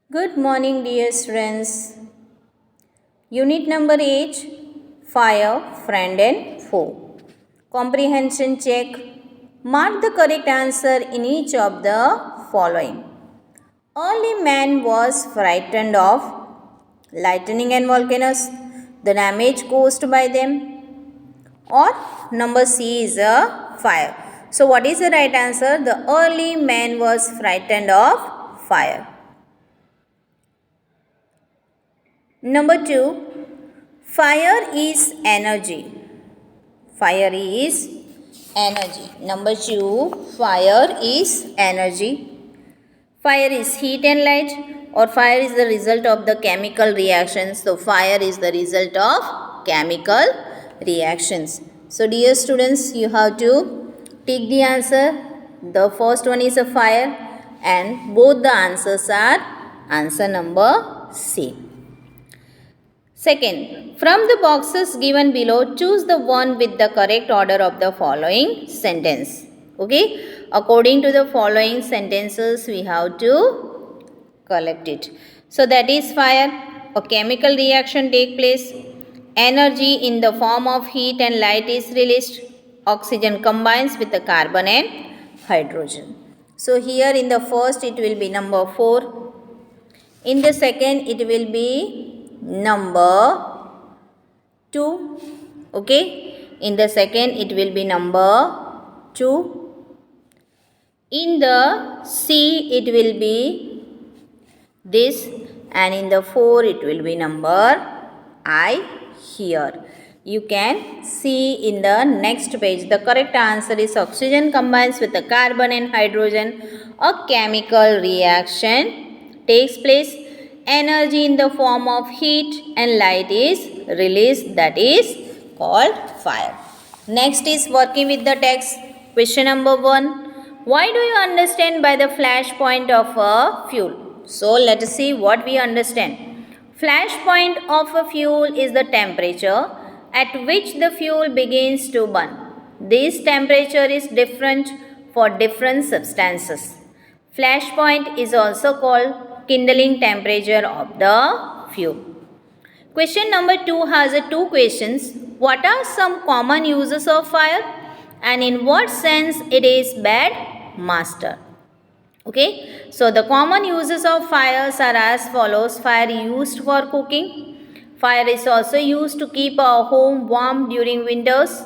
Good morning, dear students. Unit number 8 Fire, Friend and Foe. Comprehension check. Mark the correct answer in each of the following. Early man was frightened of lightning and volcanoes, the damage caused by them, or number C is a fire. So, what is the right answer? The early man was frightened of fire. Number 2, fire is energy. Fire is energy. Number 2, fire is energy. Fire is heat and light, or fire is the result of the chemical reactions. So, fire is the result of chemical reactions. So, dear students, you have to take the answer. The first one is a fire, and both the answers are answer number C. Second, from the boxes given below, choose the one with the correct order of the following sentence. Okay, according to the following sentences, we have to collect it. So that is fire, a chemical reaction take place, energy in the form of heat and light is released, oxygen combines with the carbon and hydrogen. So here in the first it will be number 4, in the second it will be number 2. Okay, in the second it will be number 2. In the C it will be this, and in the 4 it will be number I here. You can see in the next page the correct answer is oxygen combines with the carbon and hydrogen. A chemical reaction takes place. Energy in the form of heat and light is released, that is called fire. Next is working with the text. Question number 1. Why do you understand by the flash point of a fuel? So let us see what we understand. Flash point of a fuel is the temperature at which the fuel begins to burn. This temperature is different for different substances. Flash point is also called kindling temperature of the fuel. Question number 2 has 2 questions. What are some common uses of fire, and in what sense it is bad master? Okay, so the common uses of fires are as follows. Fire used for cooking. Fire is also used to keep our home warm during winters.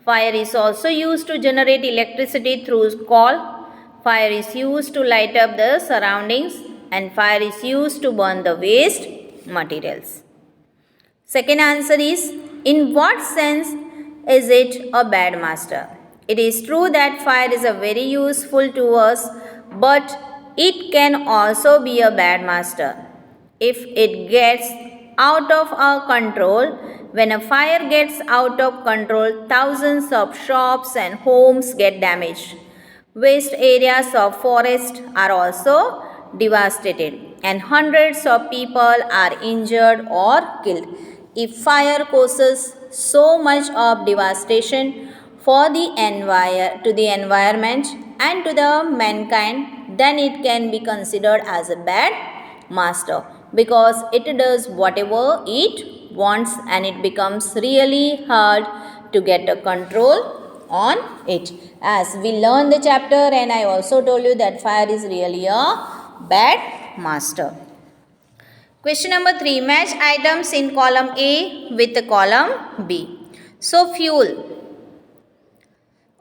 Fire is also used to generate electricity through coal. Fire is used to light up the surroundings, and fire is used to burn the waste materials. Second answer is, in what sense is it a bad master? It is true that fire is a very useful to us, but it can also be a bad master if it gets out of our control. When a fire gets out of control, thousands of shops and homes get damaged. Vast areas of forest are also devastated, and hundreds of people are injured or killed. If fire causes so much of devastation for the to the environment and to the mankind, then it can be considered as a bad master, because it does whatever it wants and it becomes really hard to get a control on it. As we learn the chapter, and I also told you that fire is really a bad master. Question number 3. Match items in column A with the column B. So fuel.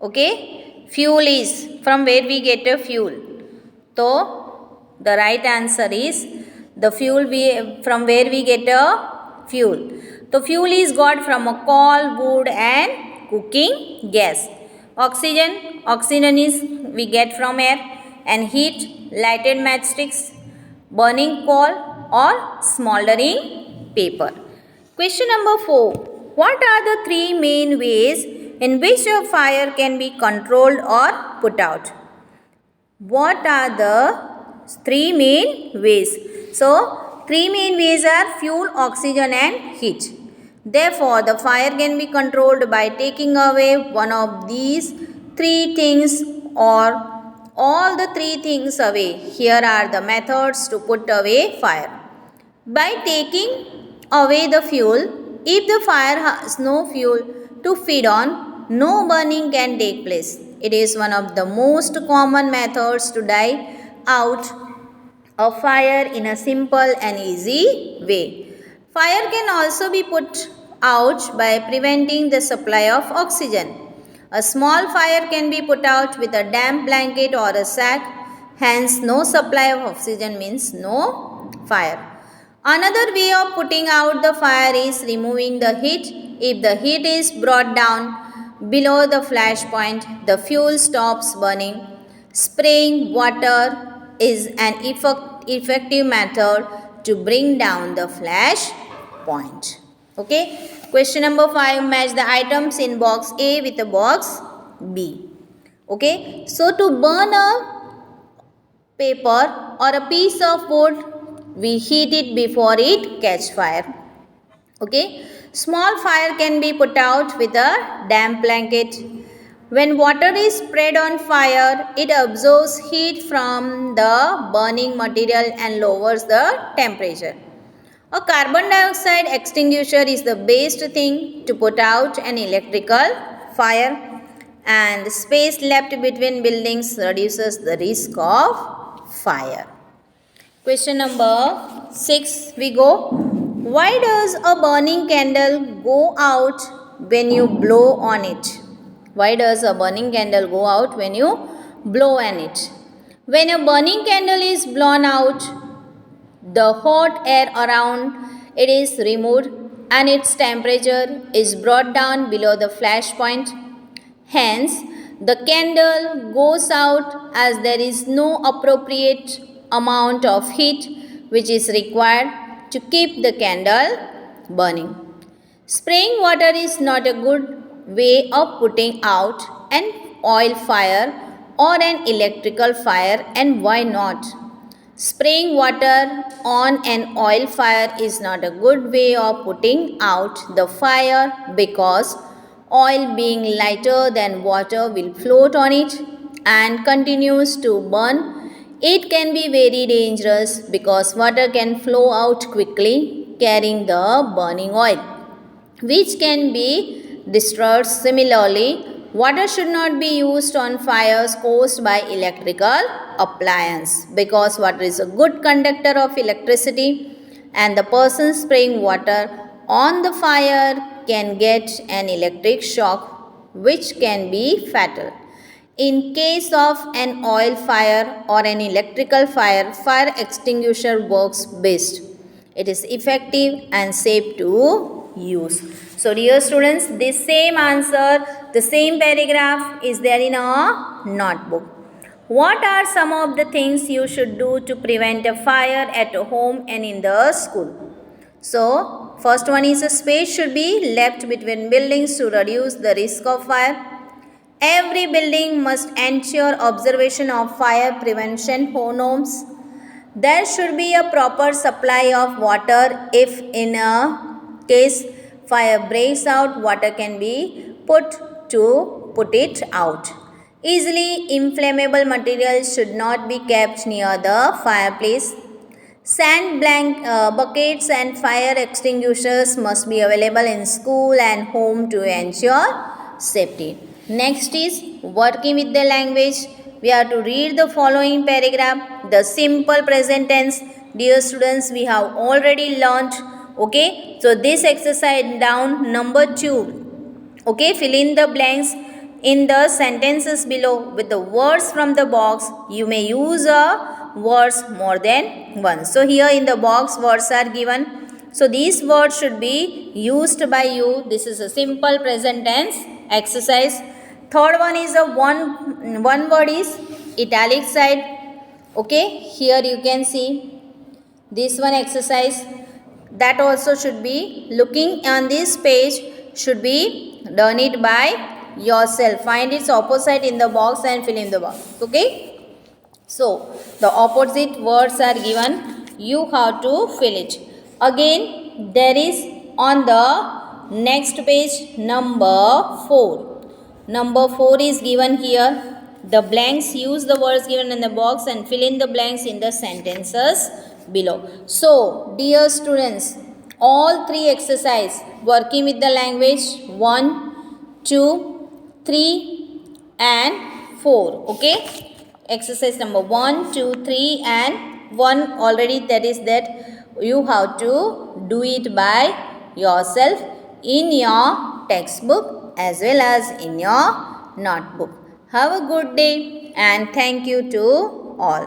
Okay. Fuel is, from where we get a fuel. So the right answer is the fuel from where we get a fuel. So fuel is got from a coal, wood and cooking gas. Oxygen is we get from air, and heat, lighted matchsticks, burning coal or smoldering paper. Question number 4. What are the 3 main ways in which a fire can be controlled or put out? What are the 3 main ways? So, 3 main ways are fuel, oxygen and heat. Therefore, the fire can be controlled by taking away one of these 3 things or all the three things away. Here are the methods to put away fire. By taking away the fuel, if the fire has no fuel to feed on, no burning can take place. It is one of the most common methods to die out a fire in a simple and easy way. Fire can also be put out by preventing the supply of oxygen. A small fire can be put out with a damp blanket or a sack, hence no supply of oxygen means no fire. Another way of putting out the fire is removing the heat. If the heat is brought down below the flash point, the fuel stops burning. Spraying water is an effective method to bring down the flash point. Okay. Question number 5. Match the items in box A with the box B. Okay. So to burn a paper or a piece of wood, we heat it before it catch fire. Okay. Small fire can be put out with a damp blanket. When water is spread on fire, it absorbs heat from the burning material and lowers the temperature. A carbon dioxide extinguisher is the best thing to put out an electrical fire, and space left between buildings reduces the risk of fire. Question number 6 we go. Why does a burning candle go out when you blow on it? Why does a burning candle go out when you blow on it? When a burning candle is blown out, the hot air around it is removed and its temperature is brought down below the flash point. Hence, the candle goes out as there is no appropriate amount of heat which is required to keep the candle burning. Spraying water is not a good way of putting out an oil fire or an electrical fire, and why not? Spraying water on an oil fire is not a good way of putting out the fire because oil being lighter than water will float on it and continues to burn. It can be very dangerous because water can flow out quickly carrying the burning oil, which can be destroyed. Similarly, water should not be used on fires caused by electrical appliance because water is a good conductor of electricity and the person spraying water on the fire can get an electric shock which can be fatal. In case of an oil fire or an electrical fire, fire extinguisher works best. It is effective and safe to use. So dear students, this same answer, the same paragraph is there in a notebook. What are some of the things you should do to prevent a fire at home and in the school? So first one is a space should be left between buildings to reduce the risk of fire. Every building must ensure observation of fire prevention norms. There should be a proper supply of water. If in a case fire breaks out, water can be put it out. Easily inflammable materials should not be kept near the fireplace. Sand buckets and fire extinguishers must be available in school and home to ensure safety. Next is working with the language. We have to read the following paragraph. The simple present tense. Dear students, we have already learnt. Okay. So this exercise down number 2. Okay. Fill in the blanks in the sentences below with the words from the box. You may use words more than once. So here in the box words are given. So these words should be used by you. This is a simple present tense exercise. Third one is a one word is italic side. Okay, here you can see this one exercise. That also should be looking on this page, should be done it by yourself. Find its opposite in the box and fill in the box. Okay. So the opposite words are given. You have to fill it. Again, there is on the next page number 4. Number 4 is given here. the blanks, use the words given in the box and fill in the blanks in the sentences below. So, dear students, all three exercise working with the language 1, 2, 3 and 4. Okay. Exercise number 1, 2, 3 and 1 already, that is that you have to do it by yourself in your textbook as well as in your notebook. Have a good day and thank you to all.